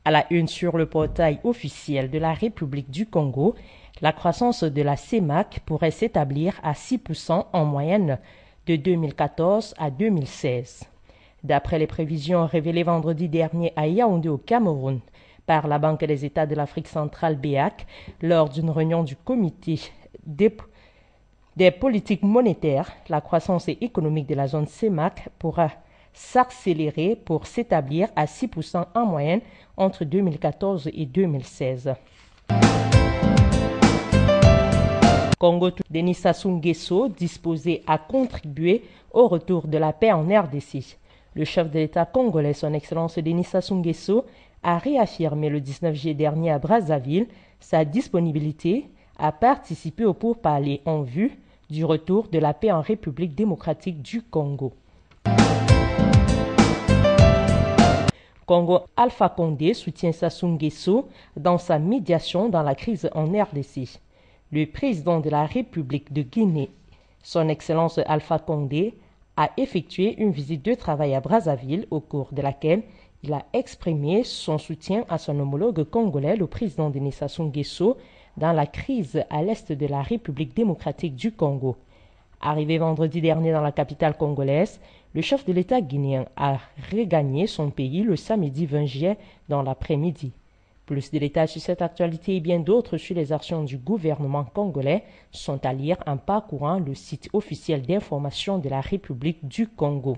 À la une sur le portail officiel de la République du Congo, la croissance de la CEMAC pourrait s'établir à 6% en moyenne de 2014 à 2016. D'après les prévisions révélées vendredi dernier à Yaoundé au Cameroun par la Banque des États de l'Afrique centrale BEAC lors d'une réunion du comité des politiques monétaires, la croissance économique de la zone CEMAC pourra s'accélérer pour s'établir à 6% en moyenne entre 2014 et 2016. Congo, Denis Sassou Nguesso, disposé à contribuer au retour de la paix en RDC. Le chef de l'État congolais, son Excellence Denis Sassou Nguesso, a réaffirmé le 19 juillet dernier à Brazzaville sa disponibilité à participer aux pourparlers en vue du retour de la paix en République démocratique du Congo. Congo, Alpha Condé soutient Sassou Nguesso dans sa médiation dans la crise en RDC. Le président de la République de Guinée, son Excellence Alpha Condé, a effectué une visite de travail à Brazzaville au cours de laquelle il a exprimé son soutien à son homologue congolais, le président Denis Sassou Nguesso, dans la crise à l'est de la République démocratique du Congo. Arrivé vendredi dernier dans la capitale congolaise, le chef de l'État guinéen a regagné son pays le samedi 20 juillet dans l'après-midi. Plus de détails sur cette actualité et bien d'autres sur les actions du gouvernement congolais sont à lire en parcourant le site officiel d'information de la République du Congo.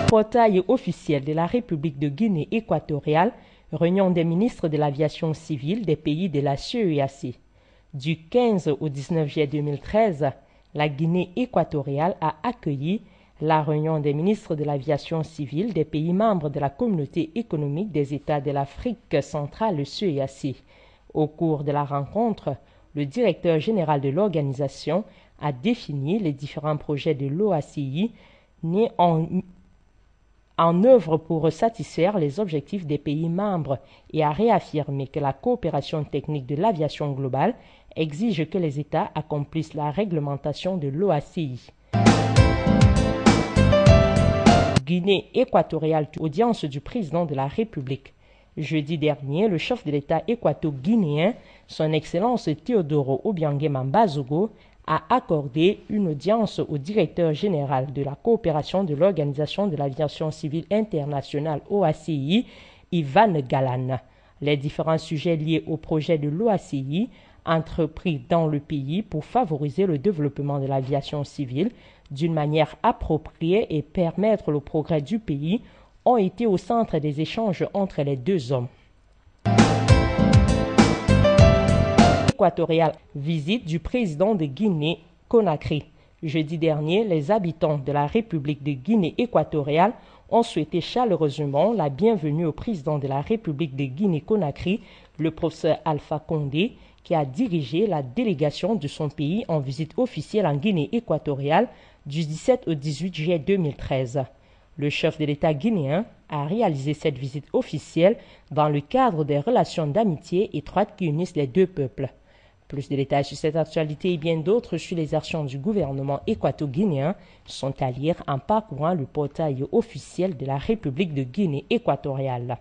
Portail officiel de la République de Guinée équatoriale, réunion des ministres de l'aviation civile des pays de la CEEAC. Du 15 au 19 juillet 2013, la Guinée équatoriale a accueilli la réunion des ministres de l'aviation civile des pays membres de la Communauté économique des États de l'Afrique centrale CEEAC. Au cours de la rencontre, le directeur général de l'organisation a défini les différents projets de l'OACI nés en œuvre pour satisfaire les objectifs des pays membres et a réaffirmé que la coopération technique de l'aviation globale exige que les États accomplissent la réglementation de l'OACI. Guinée équatoriale, audience du président de la République. Jeudi dernier, le chef de l'État équato-guinéen, son Excellence Théodoro Obiangema Mbazogo, a accordé une audience au directeur général de la coopération de l'Organisation de l'aviation civile internationale OACI, Ivan Galan. Les différents sujets liés au projet de l'OACI entrepris dans le pays pour favoriser le développement de l'aviation civile d'une manière appropriée et permettre le progrès du pays ont été au centre des échanges entre les deux hommes. Équatorial, visite du président de Guinée-Conakry. Jeudi dernier, les habitants de la République de Guinée équatoriale ont souhaité chaleureusement la bienvenue au président de la République de Guinée-Conakry, le professeur Alpha Condé, qui a dirigé la délégation de son pays en visite officielle en Guinée équatoriale du 17 au 18 juillet 2013. Le chef de l'État guinéen a réalisé cette visite officielle dans le cadre des relations d'amitié étroites qui unissent les deux peuples. Plus de détails sur cette actualité et bien d'autres sur les actions du gouvernement équato-guinéen sont à lire en parcourant le portail officiel de la République de Guinée équatoriale.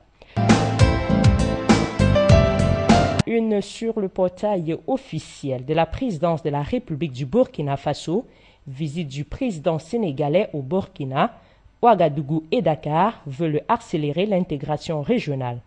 Une sur le portail officiel de la présidence de la République du Burkina Faso, visite du président sénégalais au Burkina, Ouagadougou et Dakar veulent accélérer l'intégration régionale.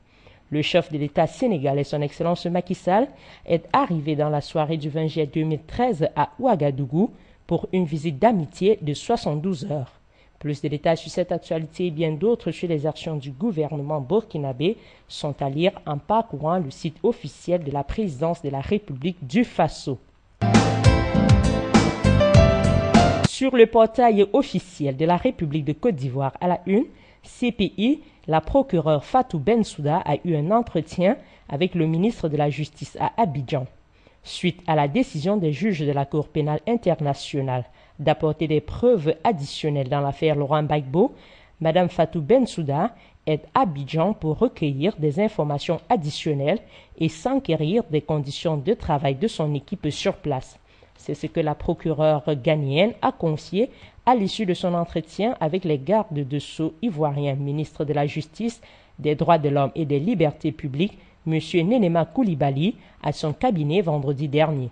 Le chef de l'État sénégalais, son Excellence Macky Sall, est arrivé dans la soirée du 20 juillet 2013 à Ouagadougou pour une visite d'amitié de 72 heures. Plus de détails sur cette actualité et bien d'autres sur les actions du gouvernement burkinabé sont à lire en parcourant le site officiel de la présidence de la République du Faso. Sur le portail officiel de la République de Côte d'Ivoire à la une, CPI, la procureure Fatou Bensouda a eu un entretien avec le ministre de la Justice à Abidjan. Suite à la décision des juges de la Cour pénale internationale d'apporter des preuves additionnelles dans l'affaire Laurent Gbagbo, Mme Fatou Bensouda est à Abidjan pour recueillir des informations additionnelles et s'enquérir des conditions de travail de son équipe sur place. C'est ce que la procureure ghanéenne a confié à l'issue de son entretien avec les gardes de sceaux ivoiriens, ministre de la Justice, des Droits de l'Homme et des Libertés publiques, M. Nenema Koulibaly, à son cabinet vendredi dernier.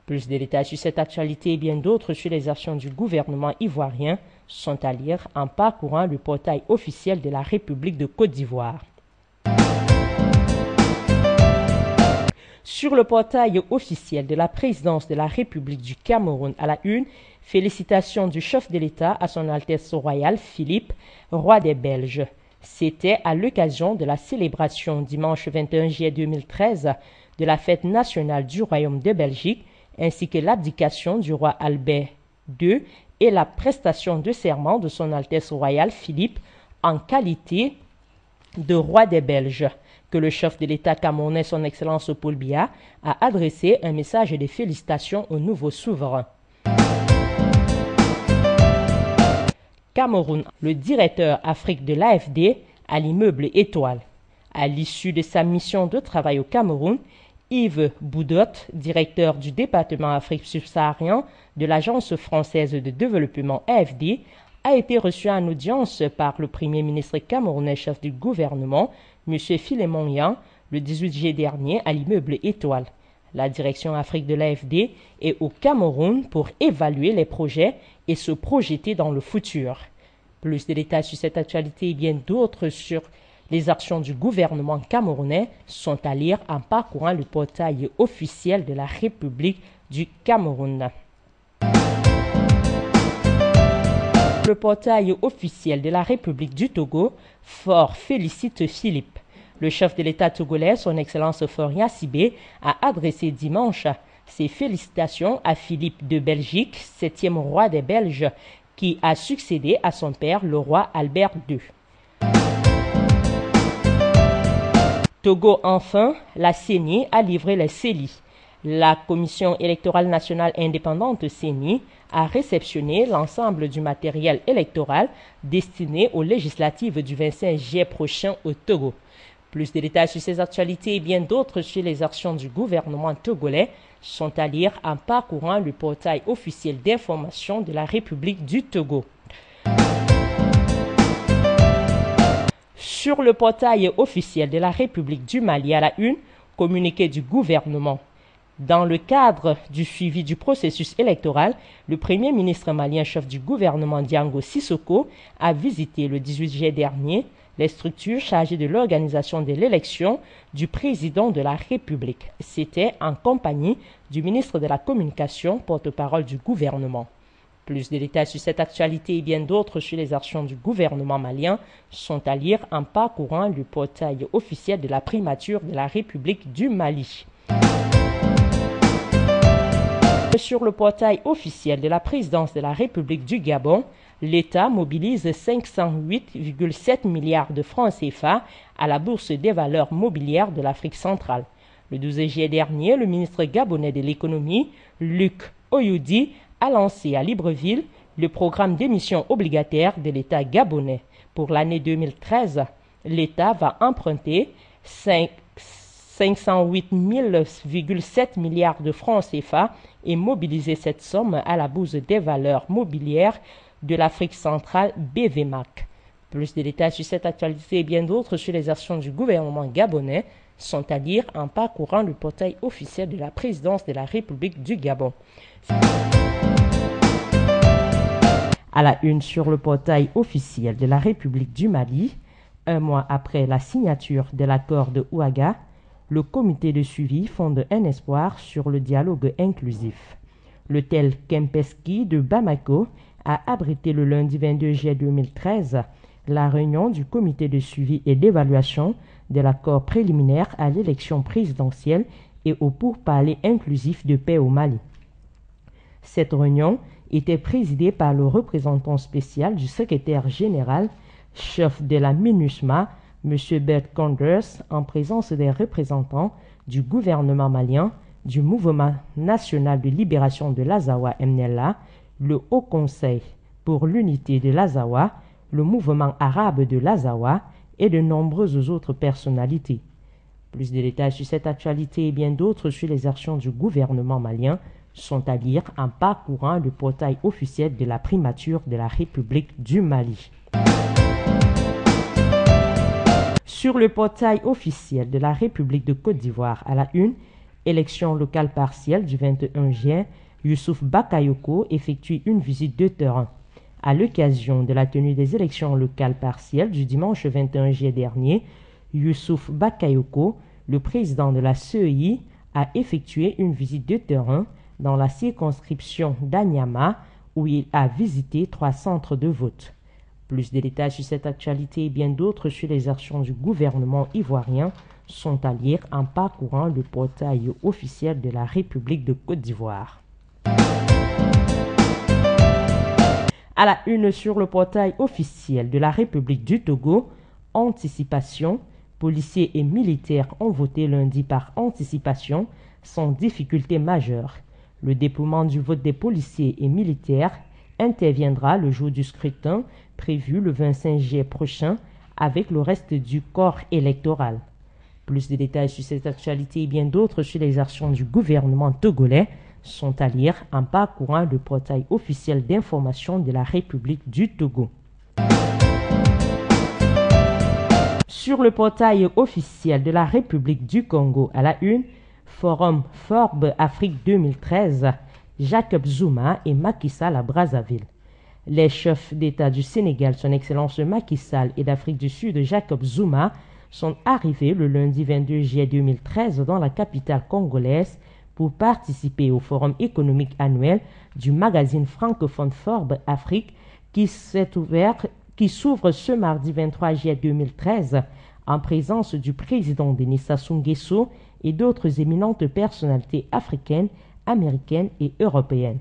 Plus de détails sur cette actualité et bien d'autres sur les actions du gouvernement ivoirien sont à lire en parcourant le portail officiel de la République de Côte d'Ivoire. Sur le portail officiel de la présidence de la République du Cameroun à la une, félicitations du chef de l'État à son Altesse royale Philippe, roi des Belges. C'était à l'occasion de la célébration dimanche 21 juillet 2013 de la fête nationale du Royaume de Belgique, ainsi que l'abdication du roi Albert II et la prestation de serment de son Altesse royale Philippe en qualité de roi des Belges, que le chef de l'État camerounais, son Excellence Paul Biya, a adressé un message de félicitations au nouveau souverain. Cameroun, le directeur Afrique de l'AFD à l'immeuble Étoile. À l'issue de sa mission de travail au Cameroun, Yves Boudot, directeur du département Afrique subsaharienne de l'Agence française de développement AFD, a été reçu en audience par le Premier ministre camerounais chef du gouvernement, M. Philémon Yan, le 18 juillet dernier à l'immeuble Étoile. La direction Afrique de l'AFD est au Cameroun pour évaluer les projets et se projeter dans le futur. Plus de détails sur cette actualité et bien d'autres sur les actions du gouvernement camerounais sont à lire en parcourant le portail officiel de la République du Cameroun. Le portail officiel de la République du Togo, Fort félicite Philippe. Le chef de l'État togolais, son Excellence Faure Sibé, a adressé dimanche ses félicitations à Philippe de Belgique, 7e roi des Belges, qui a succédé à son père, le roi Albert II. Togo, enfin, la CENI a livré les CELI. La Commission électorale nationale indépendante CENI a réceptionné l'ensemble du matériel électoral destiné aux législatives du 25 juillet prochain au Togo. Plus de détails sur ces actualités et bien d'autres sur les actions du gouvernement togolais sont à lire en parcourant le portail officiel d'information de la République du Togo. Sur le portail officiel de la République du Mali à la une, communiqué du gouvernement. Dans le cadre du suivi du processus électoral, le Premier ministre malien chef du gouvernement Diango Sissoko a visité le 18 juillet dernier les structures chargées de l'organisation de l'élection du président de la République. C'était en compagnie du ministre de la Communication, porte-parole du gouvernement. Plus de détails sur cette actualité et bien d'autres sur les actions du gouvernement malien sont à lire en parcourant le portail officiel de la primature de la République du Mali. Sur le portail officiel de la présidence de la République du Gabon, l'État mobilise 508,7 milliards de francs CFA à la Bourse des valeurs mobilières de l'Afrique centrale. Le 12 juillet dernier, le ministre gabonais de l'économie, Luc Oyudi, a lancé à Libreville le programme d'émission obligataire de l'État gabonais. Pour l'année 2013, l'État va emprunter 508,7 milliards de francs CFA et mobiliser cette somme à la Bourse des valeurs mobilières de l'Afrique centrale BVMAC. Plus de détails sur cette actualité et bien d'autres sur les actions du gouvernement gabonais sont à lire en parcourant le portail officiel de la présidence de la République du Gabon. À la une sur le portail officiel de la République du Mali, un mois après la signature de l'accord de Ouaga, le comité de suivi fonde un espoir sur le dialogue inclusif. L'hôtel Kempeski de Bamako a abrité le lundi 22 juillet 2013 la réunion du comité de suivi et d'évaluation de l'accord préliminaire à l'élection présidentielle et au pourparlers inclusif de paix au Mali. Cette réunion était présidée par le représentant spécial du secrétaire général, chef de la MINUSMA, M. Bert Conders, en présence des représentants du gouvernement malien, du Mouvement national de libération de l'Azawa MNLA, le Haut Conseil pour l'unité de l'Azawa, le Mouvement arabe de l'Azawa et de nombreuses autres personnalités. Plus de détails sur cette actualité et bien d'autres sur les actions du gouvernement malien sont à lire en parcourant le portail officiel de la primature de la République du Mali. Sur le portail officiel de la République de Côte d'Ivoire à la une, élection locale partielle du 21 juin, Youssouf Bakayoko effectue une visite de terrain. À l'occasion de la tenue des élections locales partielles du dimanche 21 juillet dernier, Youssouf Bakayoko, le président de la CEI, a effectué une visite de terrain dans la circonscription d'Anyama où il a visité 3 centres de vote. Plus de détails sur cette actualité et bien d'autres sur les actions du gouvernement ivoirien sont à lire en parcourant le portail officiel de la République de Côte d'Ivoire. À la une sur le portail officiel de la République du Togo, anticipation, policiers et militaires ont voté lundi par anticipation sans difficulté majeure. Le déploiement du vote des policiers et militaires interviendra le jour du scrutin prévu le 25 juillet prochain avec le reste du corps électoral. Plus de détails sur cette actualité et bien d'autres sur les actions du gouvernement togolais sont à lire en parcourant le portail officiel d'information de la République du Togo. Sur le portail officiel de la République du Congo à la une, Forum Forbes Afrique 2013, Jacob Zuma et Macky Sall à Brazzaville. Les chefs d'État du Sénégal, son Excellence Macky Sall, et d'Afrique du Sud, Jacob Zuma, sont arrivés le lundi 22 juillet 2013 dans la capitale congolaise pour participer au forum économique annuel du magazine francophone Forbes Afrique qui s'ouvre ce mardi 23 juillet 2013 en présence du président Denis Sassou Nguesso et d'autres éminentes personnalités africaines, américaines et européennes.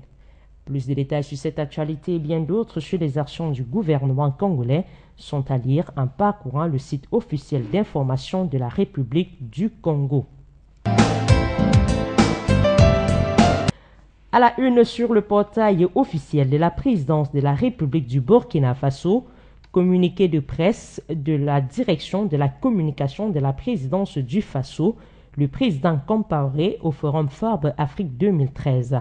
Plus de détails sur cette actualité et bien d'autres sur les actions du gouvernement congolais sont à lire en parcourant le site officiel d'information de la République du Congo. À la une sur le portail officiel de la présidence de la République du Burkina Faso, communiqué de presse de la direction de la communication de la présidence du Faso, le président Compaoré au forum Forbes Afrique 2013.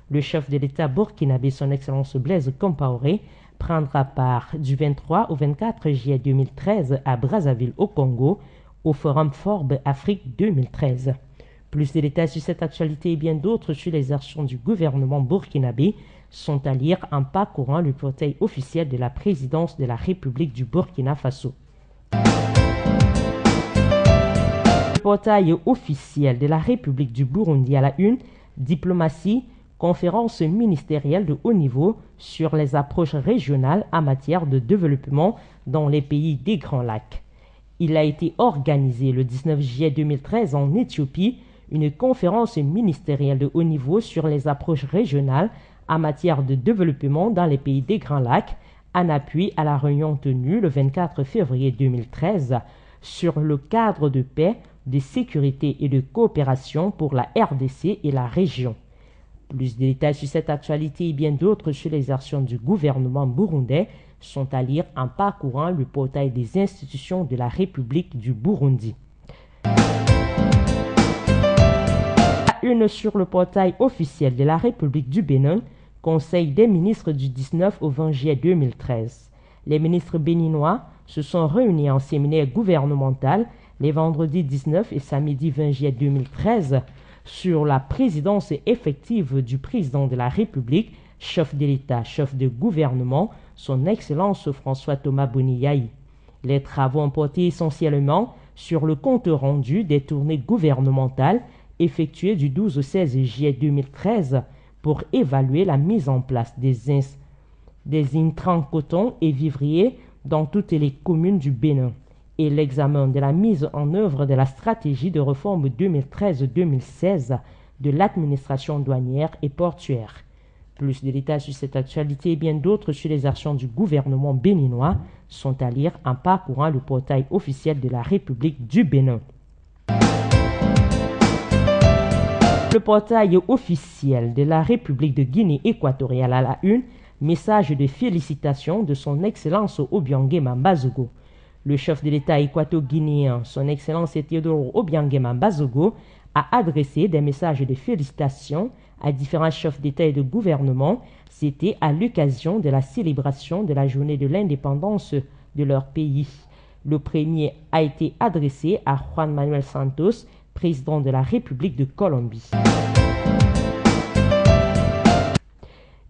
Le chef de l'État burkinabé, son Excellence Blaise Compaoré, prendra part du 23 au 24 juillet 2013 à Brazzaville au Congo, au forum Forbes Afrique 2013. Plus de détails sur cette actualité et bien d'autres sur les actions du gouvernement burkinabé sont à lire en parcourant le portail officiel de la présidence de la République du Burkina Faso. Le portail officiel de la République du Burundi à la une, diplomatie, conférence ministérielle de haut niveau sur les approches régionales en matière de développement dans les pays des Grands Lacs. Il a été organisé le 19 juillet 2013 en Éthiopie, une conférence ministérielle de haut niveau sur les approches régionales en matière de développement dans les pays des Grands Lacs, en appui à la réunion tenue le 24 février 2013 sur le cadre de paix, de sécurité et de coopération pour la RDC et la région. Plus de détails sur cette actualité et bien d'autres sur les actions du gouvernement burundais sont à lire en parcourant le portail des institutions de la République du Burundi. Une sur le portail officiel de la République du Bénin, Conseil des ministres du 19 au 20 juillet 2013. Les ministres béninois se sont réunis en séminaire gouvernemental les vendredis 19 et samedi 20 juillet 2013 sur la présidence effective du président de la République, chef de l'État, chef de gouvernement, son Excellence François-Thomas Boniyaï. Les travaux ont porté essentiellement sur le compte rendu des tournées gouvernementales effectuées du 12 au 16 juillet 2013 pour évaluer la mise en place des intrants coton et vivriers dans toutes les communes du Bénin et l'examen de la mise en œuvre de la stratégie de réforme 2013-2016 de l'administration douanière et portuaire. Plus de détails sur cette actualité et bien d'autres sur les actions du gouvernement béninois sont à lire en parcourant le portail officiel de la République du Bénin. Le portail officiel de la République de Guinée équatoriale à la une, message de félicitations de son Excellence Obiangema Mbazogo. Le chef de l'État équato-guinéen, son Excellence Théodore Obiangema Mbazogo, a adressé des messages de félicitations à différents chefs d'État et de gouvernement. C'était à l'occasion de la célébration de la journée de l'indépendance de leur pays. Le premier a été adressé à Juan Manuel Santos, président de la République de Colombie.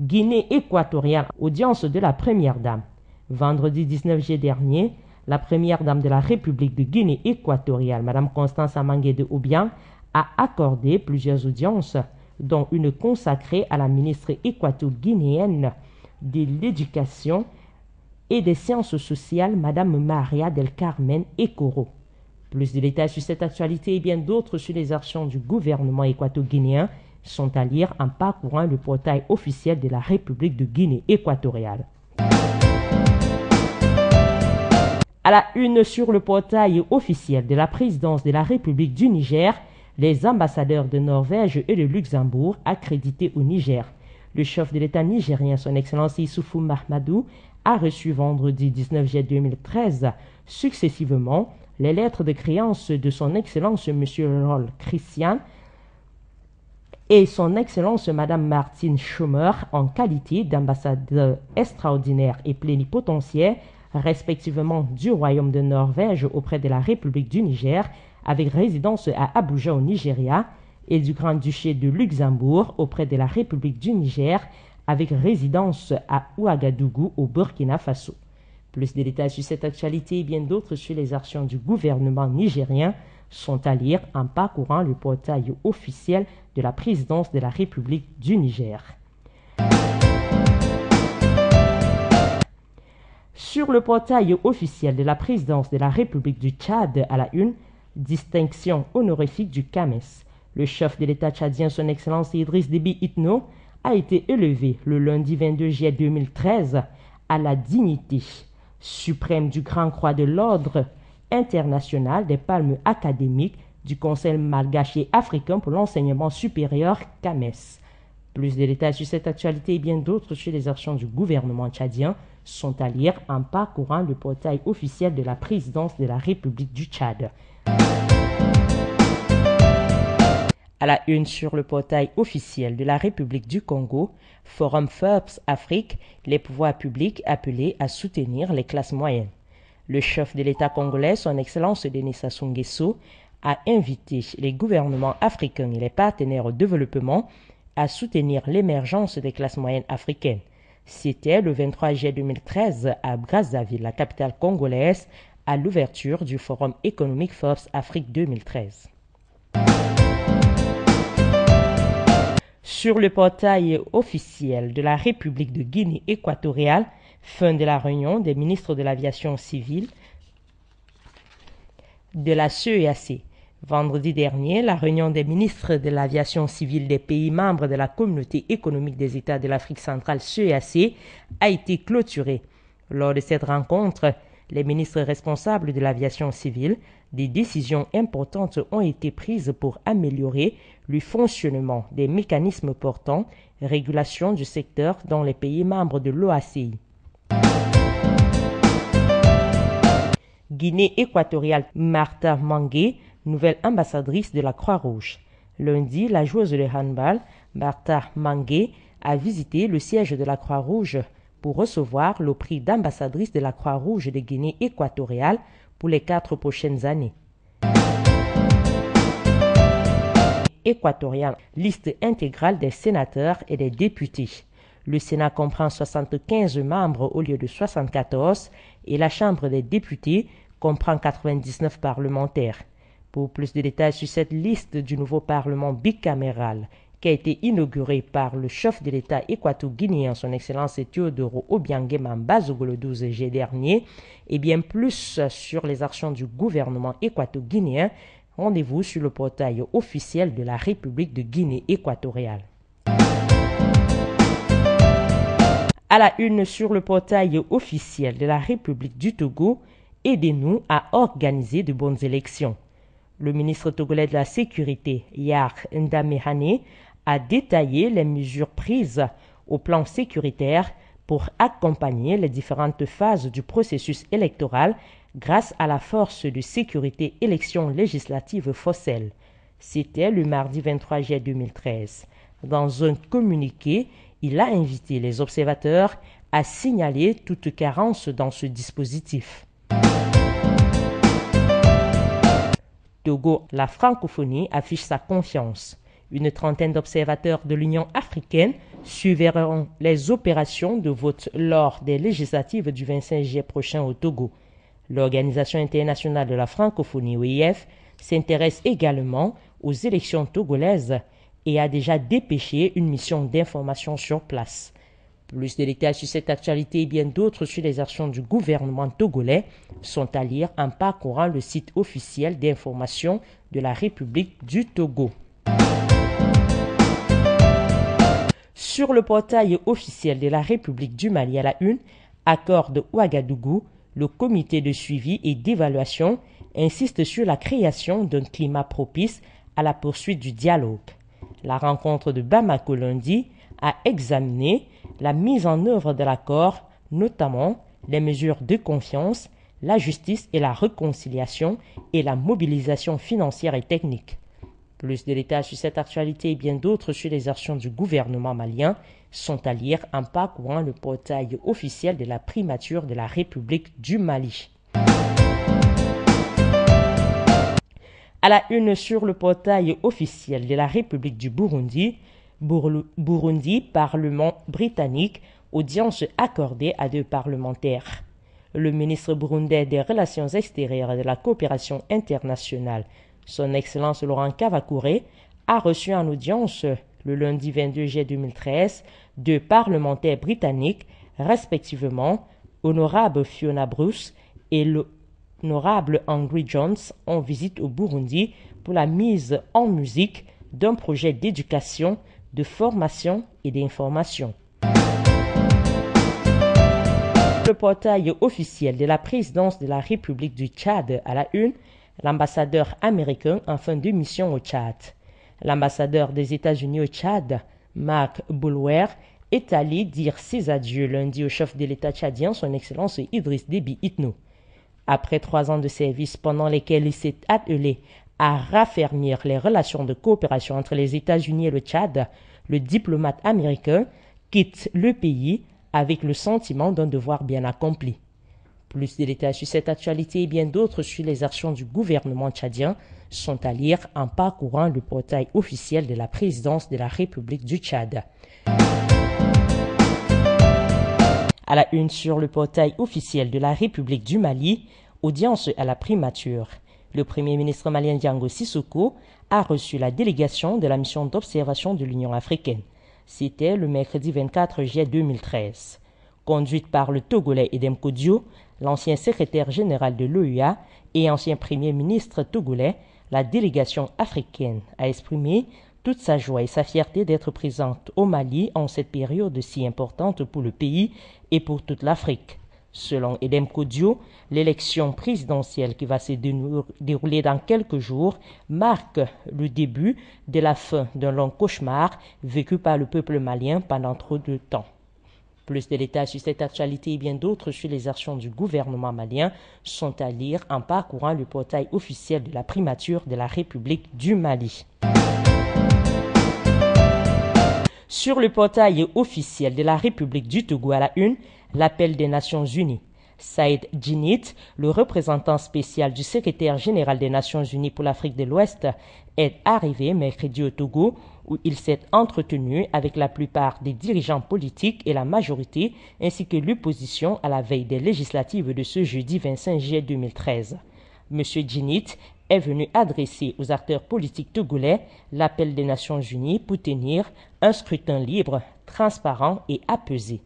Guinée équatoriale, audience de la Première Dame. Vendredi 19 juillet dernier, la Première Dame de la République de Guinée équatoriale, Mme Constance Amangué de Obiang, a accordé plusieurs audiences, dont une consacrée à la ministre équato-guinéenne de l'Éducation et des Sciences sociales, Mme Maria del Carmen Ekoro. Plus de détails sur cette actualité et bien d'autres sur les actions du gouvernement équato-guinéen sont à lire en parcourant le portail officiel de la République de Guinée équatoriale. À la une sur le portail officiel de la présidence de la République du Niger, les ambassadeurs de Norvège et de Luxembourg accrédités au Niger. Le chef de l'État nigérien, son Excellence Issoufou Mahamadou, a reçu vendredi 19 juillet 2013 successivement les lettres de créance de son Excellence M. Rolf Christian et son Excellence Mme Martine Schumer en qualité d'ambassadeur extraordinaire et plénipotentiaire respectivement du Royaume de Norvège auprès de la République du Niger avec résidence à Abuja au Nigeria et du Grand-Duché de Luxembourg auprès de la République du Niger avec résidence à Ouagadougou au Burkina Faso. Plus de détails sur cette actualité et bien d'autres sur les actions du gouvernement nigérien sont à lire en parcourant le portail officiel de la présidence de la République du Niger. Sur le portail officiel de la présidence de la République du Tchad à la une, distinction honorifique du CAMES. Le chef de l'État tchadien, son Excellence Idriss Déby Itno, a été élevé le lundi 22 juillet 2013 à la dignité suprême du Grand Croix de l'Ordre international des palmes académiques du Conseil malgache et africain pour l'enseignement supérieur CAMES. Plus de détails sur cette actualité et bien d'autres sur les actions du gouvernement tchadien sont à lire en parcourant le portail officiel de la présidence de la République du Tchad. À la une sur le portail officiel de la République du Congo, Forum Forbes Afrique, les pouvoirs publics appelés à soutenir les classes moyennes. Le chef de l'État congolais, son Excellence Denis Sassou Nguesso, a invité les gouvernements africains et les partenaires au développement à soutenir l'émergence des classes moyennes africaines. C'était le 23 juillet 2013 à Brazzaville, la capitale congolaise, à l'ouverture du Forum économique Forbes Afrique 2013. Sur le portail officiel de la République de Guinée équatoriale, fin de la réunion des ministres de l'aviation civile de la CEAC. Vendredi dernier, la réunion des ministres de l'aviation civile des pays membres de la Communauté économique des États de l'Afrique centrale CEAC a été clôturée. Lors de cette rencontre, les ministres responsables de l'aviation civile, des décisions importantes ont été prises pour améliorer le fonctionnement des mécanismes portant régulation du secteur dans les pays membres de l'OACI. Guinée équatoriale, Martha Mangué, nouvelle ambassadrice de la Croix-Rouge. Lundi, la joueuse de handball, Martha Mangué, a visité le siège de la Croix-Rouge pour recevoir le prix d'ambassadrice de la Croix-Rouge de Guinée équatoriale pour les 4 prochaines années. Équatoriale, liste intégrale des sénateurs et des députés. Le Sénat comprend 75 membres au lieu de 74 et la Chambre des députés comprend 99 parlementaires. Pour plus de détails sur cette liste du nouveau Parlement bicaméral qui a été inauguré par le chef de l'État équato-guinéen, son Excellence Théodoro Obiang Nguema le 12 juillet dernier, et bien plus sur les actions du gouvernement équato-guinéen, rendez-vous sur le portail officiel de la République de Guinée équatoriale. À la une sur le portail officiel de la République du Togo, aidez-nous à organiser de bonnes élections. Le ministre togolais de la Sécurité, Yar Ndamehane, a détaillé les mesures prises au plan sécuritaire pour accompagner les différentes phases du processus électoral grâce à la force de sécurité élections législatives FOSEL. C'était le mardi 23 juillet 2013. Dans un communiqué, il a invité les observateurs à signaler toute carence dans ce dispositif. Togo, la francophonie affiche sa confiance. Une trentaine d'observateurs de l'Union africaine suivront les opérations de vote lors des législatives du 25 juillet prochain au Togo. L'Organisation internationale de la francophonie, OIF, s'intéresse également aux élections togolaises et a déjà dépêché une mission d'information sur place. Plus de détails sur cette actualité et bien d'autres sur les actions du gouvernement togolais sont à lire en parcourant le site officiel d'information de la République du Togo. Sur le portail officiel de la République du Mali à la une, accord de Ouagadougou, le comité de suivi et d'évaluation insiste sur la création d'un climat propice à la poursuite du dialogue. La rencontre de Bamako lundi a examiné la mise en œuvre de l'accord, notamment les mesures de confiance, la justice et la réconciliation et la mobilisation financière et technique. Plus de détails sur cette actualité et bien d'autres sur les actions du gouvernement malien sont à lire en parcourant le portail officiel de la primature de la République du Mali. À la une sur le portail officiel de la République du Burundi, Burundi, Parlement britannique, audience accordée à 2 parlementaires. Le ministre burundais des Relations extérieures et de la coopération internationale, son Excellence Laurent Kavakure, a reçu en audience le lundi 22 juillet 2013 2 parlementaires britanniques, respectivement Honorable Fiona Bruce et l'Honorable Henry Jones, en visite au Burundi pour la mise en musique d'un projet d'éducation, de formation et d'information. Le portail officiel de la présidence de la République du Tchad à la une, l'ambassadeur américain en fin de mission au Tchad. L'ambassadeur des États-Unis au Tchad, Mark Boulwer, est allé dire ses adieux lundi au chef de l'État tchadien, son Excellence Idriss Déby Itno. Après 3 ans de service pendant lesquels il s'est attelé à raffermir les relations de coopération entre les États-Unis et le Tchad, le diplomate américain quitte le pays avec le sentiment d'un devoir bien accompli. Plus de détails sur cette actualité et bien d'autres sur les actions du gouvernement tchadien sont à lire en parcourant le portail officiel de la présidence de la République du Tchad. À la une sur le portail officiel de la République du Mali, audience à la primature. Le Premier ministre malien Diango Sissoko a reçu la délégation de la mission d'observation de l'Union africaine. C'était le mercredi 24 juillet 2013. Conduite par le Togolais Edem Kodio, l'ancien secrétaire général de l'OUA et ancien Premier ministre togolais, la délégation africaine a exprimé toute sa joie et sa fierté d'être présente au Mali en cette période si importante pour le pays et pour toute l'Afrique. Selon Edem Kodio, l'élection présidentielle qui va se dérouler dans quelques jours marque le début de la fin d'un long cauchemar vécu par le peuple malien pendant trop de temps. Plus de détails sur cette actualité et bien d'autres sur les actions du gouvernement malien sont à lire en parcourant le portail officiel de la primature de la République du Mali. Sur le portail officiel de la République du Togo à la une, l'appel des Nations Unies. Saïd Djinnit, le représentant spécial du secrétaire général des Nations Unies pour l'Afrique de l'Ouest, est arrivé mercredi au Togo où il s'est entretenu avec la plupart des dirigeants politiques et la majorité ainsi que l'opposition à la veille des législatives de ce jeudi 25 juillet 2013. M. Djinnit est venu adresser aux acteurs politiques togolais l'appel des Nations Unies pour tenir un scrutin libre, transparent et apaisé.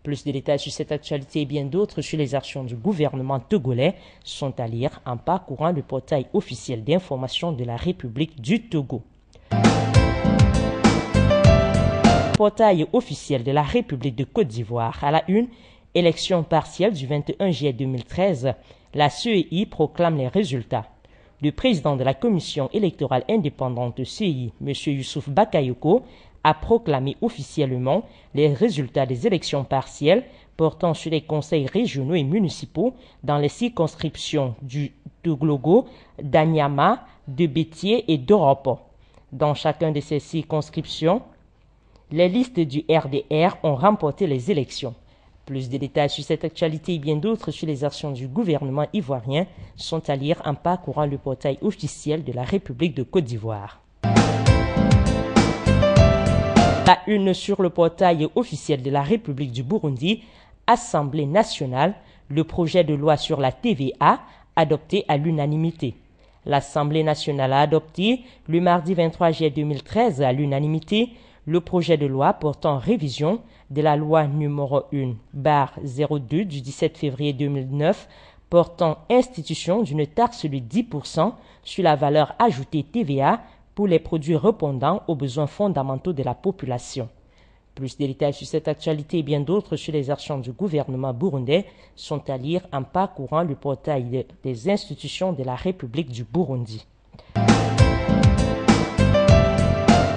Plus de détails sur cette actualité et bien d'autres sur les actions du gouvernement togolais sont à lire en parcourant le portail officiel d'information de la République du Togo. Portail officiel de la République de Côte d'Ivoire à la une, élection partielle du 21 juillet 2013, la CEI proclame les résultats. Le président de la commission électorale indépendante de CEI, M. Youssouf Bakayoko, a proclamé officiellement les résultats des élections partielles portant sur les conseils régionaux et municipaux dans les circonscriptions du Toglogo, d'Anyama, de Bétier et d'Oropo. Dans chacun de ces circonscriptions, Les listes du RDR ont remporté les élections. Plus de détails sur cette actualité et bien d'autres sur les actions du gouvernement ivoirien sont à lire en parcourant le portail officiel de la République de Côte d'Ivoire. La une sur le portail officiel de la République du Burundi, Assemblée nationale, le projet de loi sur la TVA adopté à l'unanimité. L'Assemblée nationale a adopté le mardi 23 juillet 2013 à l'unanimité le projet de loi portant révision de la loi numéro 1/02 du 17 février 2009 portant institution d'une taxe de 10% sur la valeur ajoutée TVA pour les produits répondant aux besoins fondamentaux de la population. Plus de détails sur cette actualité et bien d'autres sur les actions du gouvernement burundais sont à lire en parcourant le portail des institutions de la République du Burundi.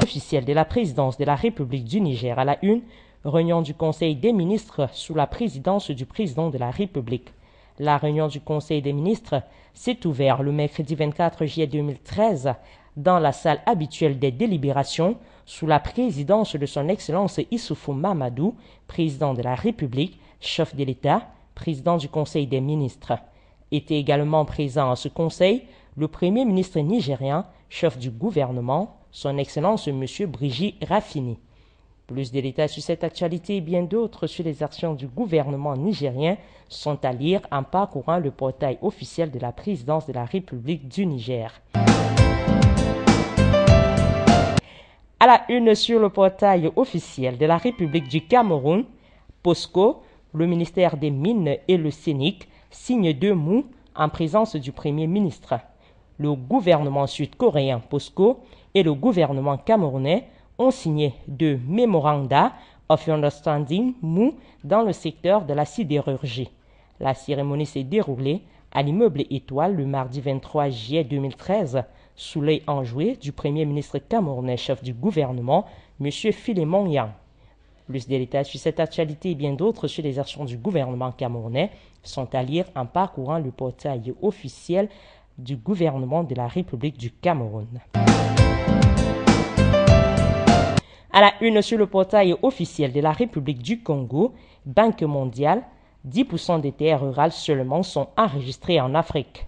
Officiel de la présidence de la République du Niger à la une, réunion du Conseil des ministres sous la présidence du président de la République. La réunion du Conseil des ministres s'est ouverte le mercredi 24 juillet 2013 dans la salle habituelle des délibérations sous la présidence de son Excellence Issoufou Mamadou, président de la République, chef de l'État, président du Conseil des ministres. Était également présent à ce conseil le Premier ministre nigérien, chef du gouvernement, son Excellence M. Brigitte Raffini. Plus de détails sur cette actualité et bien d'autres sur les actions du gouvernement nigérien sont à lire en parcourant le portail officiel de la présidence de la République du Niger. À la une sur le portail officiel de la République du Cameroun, POSCO, le ministère des Mines et le CENIC signent 2 MOU en présence du Premier ministre. Le gouvernement sud-coréen POSCO et le gouvernement camerounais ont signé 2 Memoranda of Understanding MOU dans le secteur de la sidérurgie. La cérémonie s'est déroulée à l'immeuble Étoile le mardi 23 juillet 2013 sous l'œil enjoué du Premier ministre camerounais chef du gouvernement, M. Philémon Yang. Plus de détails sur cette actualité et bien d'autres sur les actions du gouvernement camerounais sont à lire en parcourant le portail officiel du gouvernement de la République du Cameroun. À la une sur le portail officiel de la République du Congo, Banque mondiale, 10% des terres rurales seulement sont enregistrées en Afrique.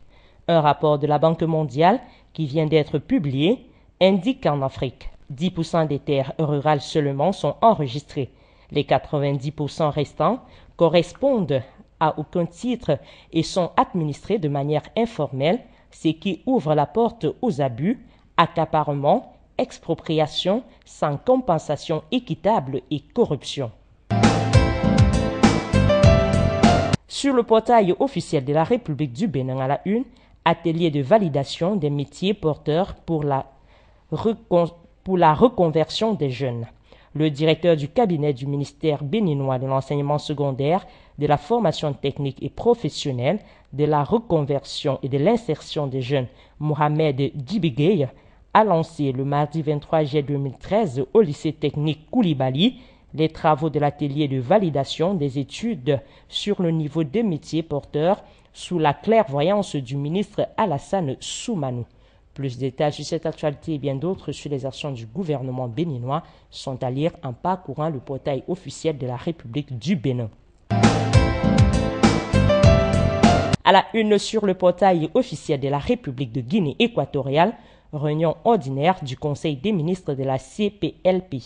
Un rapport de la Banque mondiale qui vient d'être publié indique qu'en Afrique, 10% des terres rurales seulement sont enregistrées. Les 90% restants correspondent à aucun titre et sont administrés de manière informelle, ce qui ouvre la porte aux abus, accaparement, expropriation sans compensation équitable et corruption. Sur le portail officiel de la République du Bénin à la une, atelier de validation des métiers porteurs pour la reconversion des jeunes. Le directeur du cabinet du ministère béninois de l'enseignement secondaire, de la formation technique et professionnelle, de la reconversion et de l'insertion des jeunes, Mohamed Djibigey, a lancé le mardi 23 juillet 2013 au lycée technique Koulibaly les travaux de l'atelier de validation des études sur le niveau des métiers porteurs sous la clairvoyance du ministre Alassane Soumanou. Plus de détails sur cette actualité et bien d'autres sur les actions du gouvernement béninois sont à lire en parcourant le portail officiel de la République du Bénin. À la une sur le portail officiel de la République de Guinée équatoriale, réunion ordinaire du Conseil des ministres de la CPLP.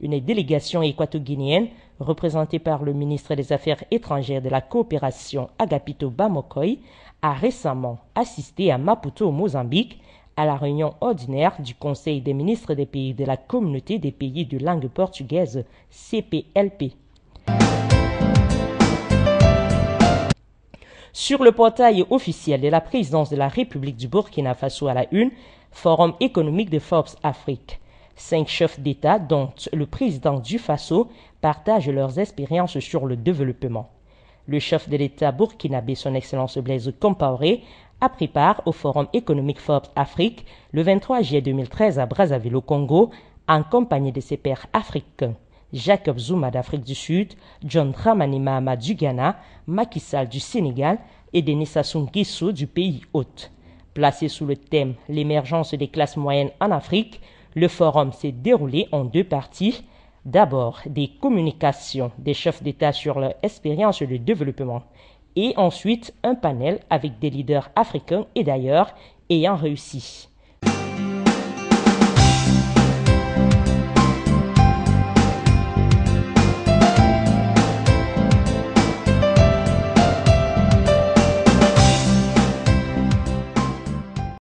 Une délégation équato-guinéenne représentée par le ministre des Affaires étrangères de la coopération Agapito Bamokoy a récemment assisté à Maputo, au Mozambique, à la réunion ordinaire du Conseil des ministres des pays de la Communauté des pays de langue portugaise CPLP. Sur le portail officiel de la présidence de la République du Burkina Faso à la une, Forum économique de Forbes Afrique. 5 chefs d'État, dont le président du Faso, partagent leurs expériences sur le développement. Le chef de l'État burkinabé, son Excellence Blaise Compaoré, a pris part au Forum économique Forbes Afrique le 23 juillet 2013 à Brazzaville au Congo, en compagnie de ses pairs africains. Jacob Zuma d'Afrique du Sud, John Dramani Mahama du Ghana, Macky Sall du Sénégal et Denis Sassou Nguesso du pays hôte. Placé sous le thème « L'émergence des classes moyennes en Afrique », le forum s'est déroulé en 2 parties. D'abord, des communications des chefs d'État sur leur expérience de développement et ensuite un panel avec des leaders africains et d'ailleurs ayant réussi.